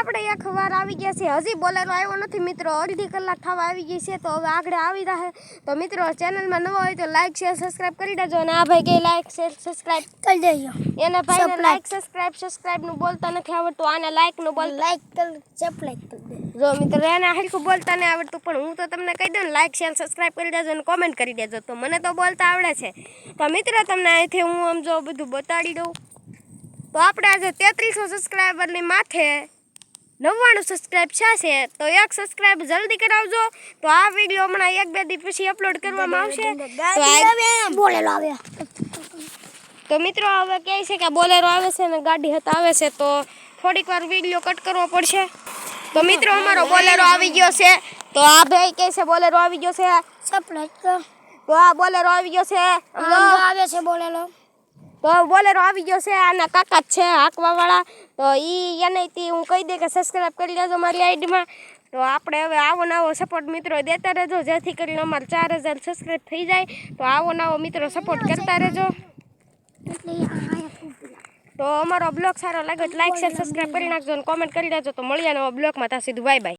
આપણે એક વાર આવી ગયા છે, હજી બોલેરો આવ્યો નથી મિત્રો, અડધી કલાક થવા આવી ગઈ છે, તો હવે આગળ આવી રહે. તો મિત્રો ચેનલમાં નવા હોય તો લાઈક શેર સબસ્ક્રાઇબ કરી દેજો, અને આ ભાઈ કે લાઈક શેર સબસ્ક્રાઇબ કરી દેજો. એને ભાઈને લાઈક સબસ્ક્રાઇબ નું બોલતા નથી આવડતું, આને લાઈક નું બોલ લાઈક સબસ્ક્રાઇબ કરી દે. જો મિત્રો એને હરખું બોલતા નહીં આવડતું, પણ હું તો તમને કહી દઉં ને લાઈક શેર સબસ્ક્રાઇબ કરી દેજો અને કોમેન્ટ કરી દેજો, તો મને તો બોલતા આવડે છે. તો મિત્રો તમને અહીંથી હું આમ જો બધું બતાડી દઉં. તો આપણે આજે 3300 સબસ્ક્રાઇબરની માથે 99 સબસ્ક્રાઇબ છે, તો એક સબસ્ક્રાઇબ જલ્દી કરાવજો. તો આ વિડીયો હમણાં 1-2 દિવસ પછી અપલોડ કરવામાં આવશે. બોલેરો આવે તો મિત્રો હવે કહે છે કે બોલેરો આવે છે ને ગાડી હતા આવે છે, તો થોડીક વાર વિડીયો કટ કરવો પડશે. તો મિત્રો અમારો બોલેરો આવી ગયો છે, તો આ ભાઈ કહે છે બોલેરો આવી ગયો છે. તો આ બોલેરો આવી ગયો છે, આવે છે બોલેરો. તો બોલેરો આવી ગયો છે, આના કાકા જ છે હાંકવા વાળા. તો એને હું કહી દે કે સબસ્ક્રાઇબ કરી દેજો મારી આઈડીમાં. તો આપણે હવે આવો નવો સપોર્ટ મિત્રો દેતા રહેજો, જેથી કરીને અમારે 4000 સબસ્ક્રાઇબ થઈ જાય. તો આવો નવો મિત્રો સપોર્ટ કરતા રહેજો. તો અમારો બ્લોગ સારો લાગે તો લાઈક શેર સબસ્ક્રાઇબ કરી નાખજો અને કોમેન્ટ કરી દેજો. તો મળીએ નવા બ્લોગમાં, ત્યાં સુધી બાય બાય.